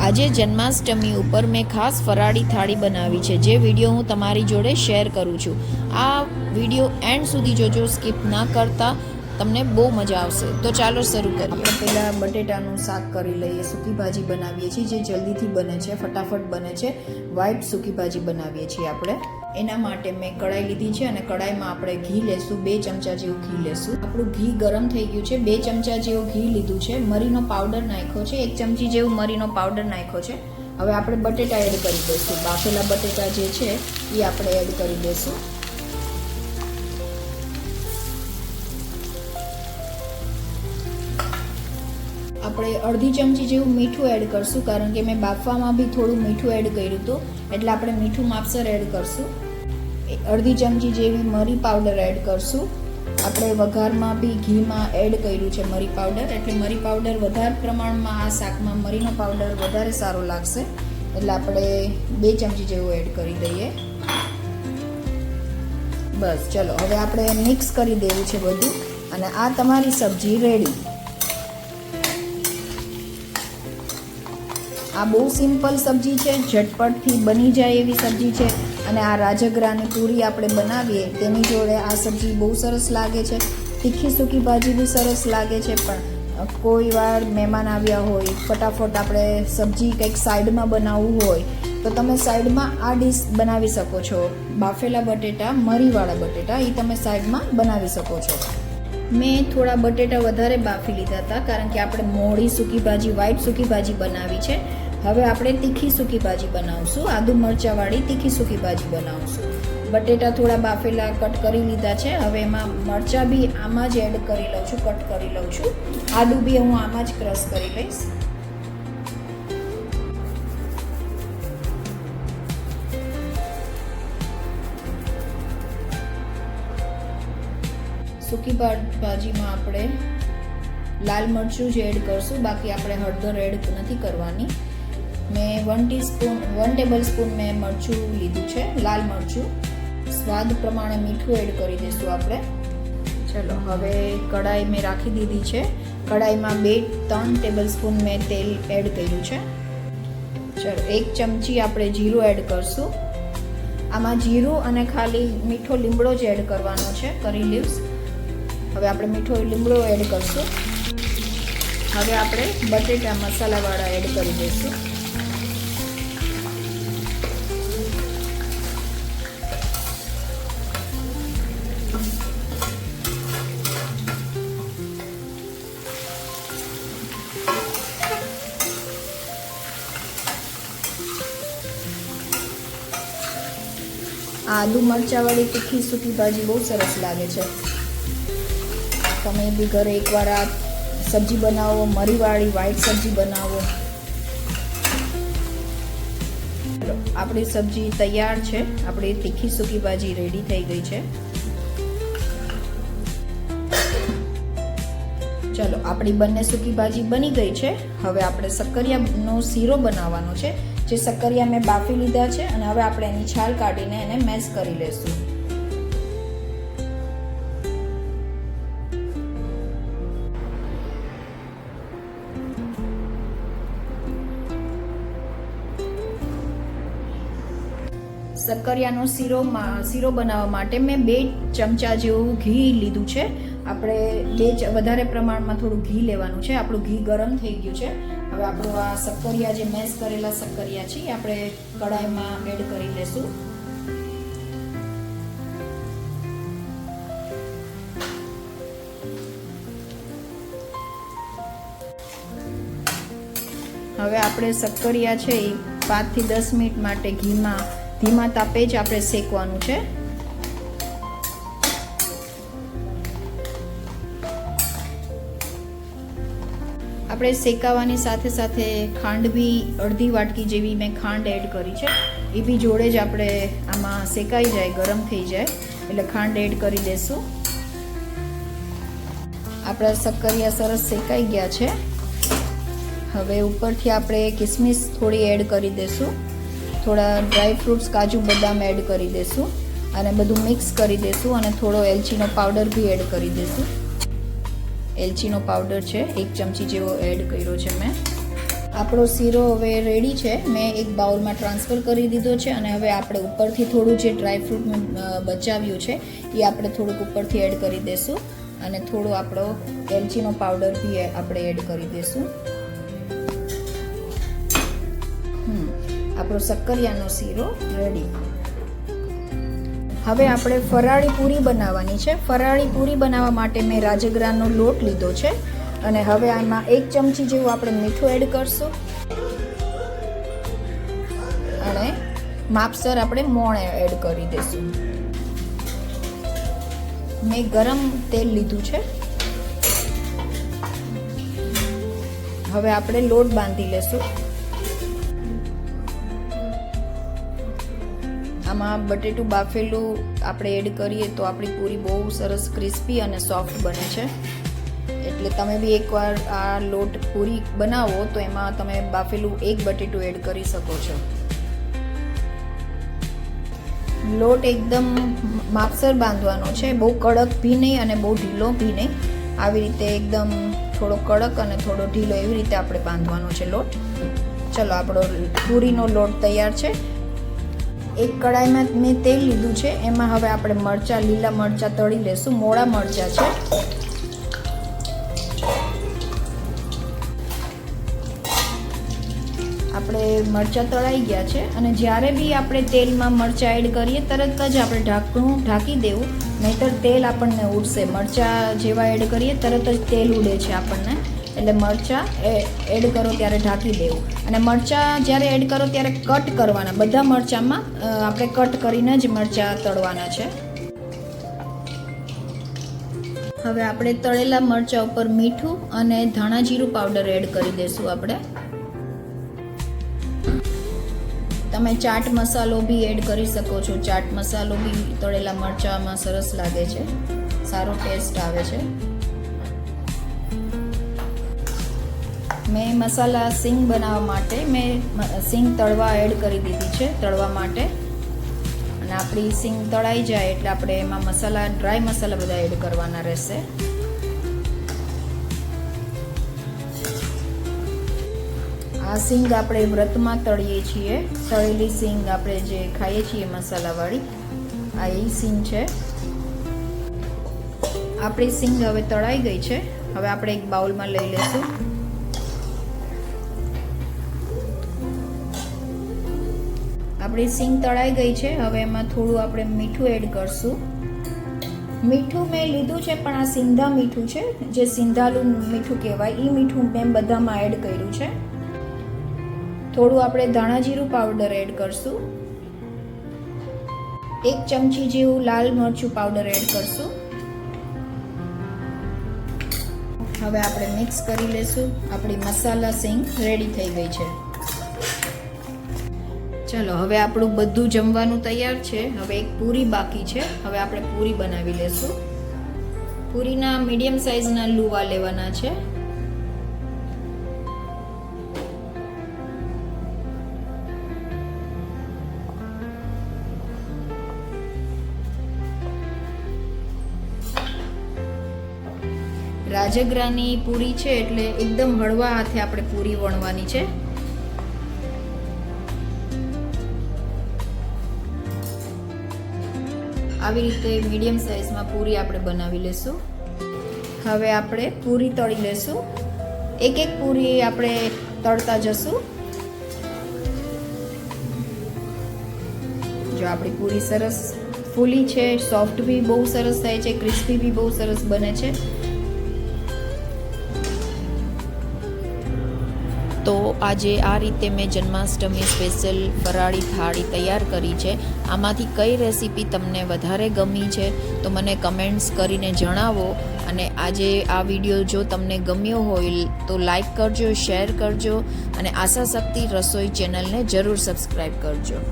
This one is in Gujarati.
આજે જન્માષ્ટમી ઉપર મેં ખાસ ફરાળી થાળી બનાવી છે, જે વિડીયો હું તમારી જોડે શેર કરું છું. આ વિડીયો એન્ડ સુધી જોજો, સ્કીપ ના કરતા, તમને બહુ મજા આવશે. તો ચાલો શરૂ કરીએ. આપણે પહેલાં બટેટાનું શાક કરી લઈએ. સૂકી ભાજી બનાવીએ છીએ જે જલ્દીથી બને છે, ફટાફટ બને છે. વ્હાઈટ સૂકી ભાજી બનાવીએ છીએ આપણે. એના માટે મેં કઢાઈ લીધી છે અને કઢાઈમાં આપણે ઘી લેશું. 2 ચમચા જેવું ઘી લેશું. આપણું ઘી ગરમ થઈ ગયું છે. 2 ચમચા જેવું ઘી લીધું છે. મરીનો પાવડર નાખ્યો છે. 1 ચમચી જેવું મરીનો પાવડર નાખ્યો છે. હવે આપણે બટેટા એડ કરી દઈશું. બાફેલા બટેટા જે છે એ આપણે એડ કરી દઈશું. આપણે અડધી ચમચી જેવું મીઠું એડ કરશું, કારણ કે મેં બાફવામાં બી થોડું મીઠું એડ કર્યું હતું, એટલે આપણે મીઠું માપસર એડ કરશું. અડધી ચમચી જેવી મરી પાવડર એડ કરશું. આપણે વઘારમાં બી ઘીમાં એડ કર્યું છે મરી પાવડર, એટલે મરી પાવડર વધારે પ્રમાણમાં આ શાકમાં મરીનો પાવડર વધારે સારો લાગશે, એટલે આપણે 2 ચમચી જેવું એડ કરી દઈએ. બસ ચલો, હવે આપણે મિક્સ કરી દેવું છે બધું, અને આ તમારી સબ્જી રેડી. આ બહુ સિમ્પલ સબ્જી છે, ઝટપટથી બની જાય એવી સબ્જી છે. અને આ રાજગરાની પૂરી આપણે બનાવીએ તેની જોડે આ સબ્જી બહુ સરસ લાગે છે. તીખી સૂકી ભાજી બી સરસ લાગે છે, પણ કોઈ વાર મહેમાન આવ્યા હોય, ફટાફટ આપણે સબ્જી કંઈક સાઈડમાં બનાવવું હોય તો તમે સાઈડમાં આ ડીશ બનાવી શકો છો. બાફેલા બટેટા, મરીવાળા બટેટા, એ તમે સાઈડમાં બનાવી શકો છો. મેં થોડા બટેટા વધારે બાફી લીધા હતા, કારણ કે આપણે મોળી સૂકી ભાજી, વ્હાઈટ સૂકી ભાજી બનાવી છે. હવે આપણે તીખી સૂકી ભાજી બનાવશું. આદુ મરચાંવાળી તીખી સૂકી ભાજી બનાવશું. બટેટા થોડા બાફેલા કટ કરી લીધા છે. હવે એમાં મરચાં બી આમાં જ એડ કરી લઉં છું, કટ કરી લઉં છું. આદુ બી હું આમાં જ ક્રશ કરી લઈશ. સૂકી ભાજીમાં આપણે લાલ મરચું જ એડ કરશું, બાકી આપણે હળદર એડ નથી કરવાની. મેં 1 ટેબલ સ્પૂન મેં મરચું લીધું છે, લાલ મરચું. સ્વાદ પ્રમાણે મીઠું એડ કરી દઈશું આપણે. ચલો, હવે કઢાઈ મેં રાખી દીધી છે. કઢાઈમાં 2-3 ટેબલ સ્પૂન મેં તેલ એડ કર્યું છે. ચલો, 1 ચમચી આપણે જીરું એડ કરશું. આમાં જીરું અને ખાલી મીઠો લીમડો જ એડ કરવાનો છે, કરી લીવ્સ. હવે આપણે મીઠો લીમડો એડ કરશું. હવે આપણે બટેટા મસાલાવાળા એડ કરી દઈશું. આદુ મરચાંવાળી તીખી સૂકી ભાજી બહુ સરસ લાગે છે. તમે બી ઘરે એકવાર આ સબ્જી બનાવો, મરીવાળી વ્હાઈટ સબ્જી બનાવો. આપણી સબ્જી તૈયાર છે. આપણી તીખી સૂકી ભાજી રેડી થઈ ગઈ છે. ચલો, આપણી બંને સૂકી ભાજી બની ગઈ છે. હવે આપણે શક્કરિયાનો શીરો બનાવવાનો છે. જે શક્કરિયા મેં બાફી લીધા છે, અને હવે આપણે એની છાલ કાઢીને એને મેશ કરી લેશું. શક્કરિયાનો શીરો બનાવવા માટે મેં 2 ચમચા જેવું ઘી લીધું છે. આપણે વધારે પ્રમાણમાં થોડું ઘી લેવાનું છે. આપણું ઘી ગરમ થઈ ગયું છે. હવે આપણું આ શક્કરિયા, જે મેશ કરેલા શક્કરિયા છે, આપણે કઢાઈમાં એડ કરી લેશું. હવે આપણે શક્કરિયા છે એ 5 થી 10 મિનિટ માટે ઘીમાં ધીમા તાપે જ આપણે શેકવાનું છે. આપણે શેકાવાની સાથે સાથે ખાંડ બી અડધી વાટકી જેવી મેં ખાંડ એડ કરી છે. એ બી જોડે જ આપણે આમાં શેકાઈ જાય, ગરમ થઈ જાય એટલે ખાંડ એડ કરી દેશું. આપણા શક્કરિયા સરસ શેકાઈ ગયા છે. હવે ઉપરથી આપણે કિસમિસ થોડી એડ કરી દઈશું. થોડા ડ્રાય ફ્રૂટ્સ, કાજુ બદામ એડ કરી દઈશું અને બધું મિક્સ કરી દઈશું. અને થોડો એલચીનો પાવડર બી એડ કરી દઈશું. એલચીનો પાવડર છે 1 ચમચી જેવો એડ કર્યો છે મેં. આપણો શીરો હવે રેડી છે. મેં એક બાઉલમાં ટ્રાન્સફર કરી દીધો છે અને હવે આપણે ઉપરથી થોડું જે ડ્રાયફ્રૂટ મેં બચાવ્યું છે એ આપણે થોડુંક ઉપરથી એડ કરી દઈશું અને થોડો આપણો એલચીનો પાવડર બી આપણે એડ કરી દઈશું. આપણો શક્કરિયાનો શીરો રેડી. હવે આપણે ફરાળી પૂરી બનાવવાની છે. ફરાળી પૂરી બનાવવા માટે મેં રાજગરાનો લોટ લીધો છે અને હવે આમાં 1 ચમચી જેવું આપણે મીઠું એડ કરશું અને માપસર આપણે મોણ એડ કરી દઈશું. મેં ગરમ તેલ લીધું છે. હવે આપણે લોટ બાંધી લેશું. આમાં બટેટું બાફેલું આપણે એડ કરીએ તો આપણી પૂરી બહુ સરસ ક્રિસ્પી અને સોફ્ટ બને છે. એટલે તમે બી એકવાર આ લોટ પૂરી બનાવો તો એમાં તમે બાફેલું 1 બટેટું એડ કરી શકો છો. લોટ એકદમ માપસર બાંધવાનો છે, બહુ કડક ભી નહીં અને બહુ ઢીલો ભી નહીં. આવી રીતે એકદમ થોડો કડક અને થોડો ઢીલો એવી રીતે આપણે બાંધવાનો છે લોટ. ચલો, આપણો પૂરીનો લોટ તૈયાર છે. એક કડાઈમાં મેં તેલ લીધું છે, એમાં હવે આપણે મરચાં, લીલા મરચાં તળી લેશું. મોળા મરચાં છે. આપણે મરચાં તળાઈ ગયા છે અને જ્યારે બી આપણે તેલમાં મરચાં એડ કરીએ તરત જ આપણે ઢાંકણું ઢાંકી દેવું, નહીંતર તેલ આપણને ઉડશે. મરચાં જેવા એડ કરીએ તરત જ તેલ ઉડે છે આપણને, એટલે મરચાં એડ કરો ત્યારે ઢાંકી દેવું. અને મરચાં જ્યારે એડ કરો ત્યારે કટ કરવાના. બધા મરચાંમાં આપણે કટ કરીને જ મરચાં તળવાના છે. હવે આપણે તળેલા મરચાં ઉપર મીઠું અને ધાણા જીરું પાવડર એડ કરી દઈશું. આપણે તમે ચાટ મસાલો બી એડ કરી શકો છો. ચાટ મસાલો બી તળેલા મરચાંમાં સરસ લાગે છે, સારો ટેસ્ટ આવે છે. મેં મસાલા સિંગ બનાવવા માટે મેં સિંગ તળવા એડ કરી દીધી છે, તળવા માટે. અને આપણી સિંગ તળાઈ જાય એટલે આપણે એમાં મસાલા, ડ્રાય મસાલા બધા એડ કરવાના રહેશે. આ સિંગ આપણે વ્રતમાં તળીએ છીએ. તળેલી સિંગ આપણે જે ખાઈએ છીએ મસાલાવાળી, આ એ સિંગ છે. આપણી સિંગ હવે તળાઈ ગઈ છે. હવે આપણે એક બાઉલમાં લઈ લઈશું. આપણી સિંગ તળાઈ ગઈ છે. હવે એમાં થોડું આપણે મીઠું એડ કરશું. મીઠું મેં લીધું છે પણ આ સિંધા મીઠું છે, જે સિંધાલું મીઠું કહેવાય, એ મીઠું મેં બધામાં એડ કર્યું છે. થોડું આપણે ધાણા જીરું પાવડર એડ કરશું. 1 ચમચી જેવું લાલ મરચું પાવડર એડ કરશું. હવે આપણે મિક્સ કરી લેશું. આપણી મસાલા સિંગ રેડી થઈ ગઈ છે. ચલો, હવે આપણું બધું જમવાનું તૈયાર છે. હવે એક પૂરી બાકી છે. હવે આપણે પૂરી બનાવી લેશું. પૂરીના મીડિયમ સાઇઝના લુવા લેવાના છે. રાજગરાની પૂરી છે એટલે એકદમ હળવા હાથે આપણે પૂરી વણવાની છે. આવી રીતે મીડિયમ સાઇઝમાં પૂરી આપણે બનાવી લેશું. હવે આપણે પૂરી તળી લેશું. એક એક પૂરી આપણે તળતા જશું. જો આપણી પૂરી સરસ ફૂલી છે, સોફ્ટ બી બહુ સરસ થાય છે, ક્રિસ્પી બી બહુ સરસ બને છે. તો આજે આ રીતે મેં જન્માષ્ટમી સ્પેશિયલ ફરાળી થાળી તૈયાર કરી છે. આમાંથી કઈ રેસીપી તમને વધારે ગમી છે તો મને કમેન્ટ્સ કરીને જણાવો. અને આજે આ વિડીયો જો તમને ગમ્યો હોય તો લાઈક કરજો, શેર કરજો અને આશા શક્તિ રસોઈ ચેનલને જરૂર સબસ્ક્રાઈબ કરજો.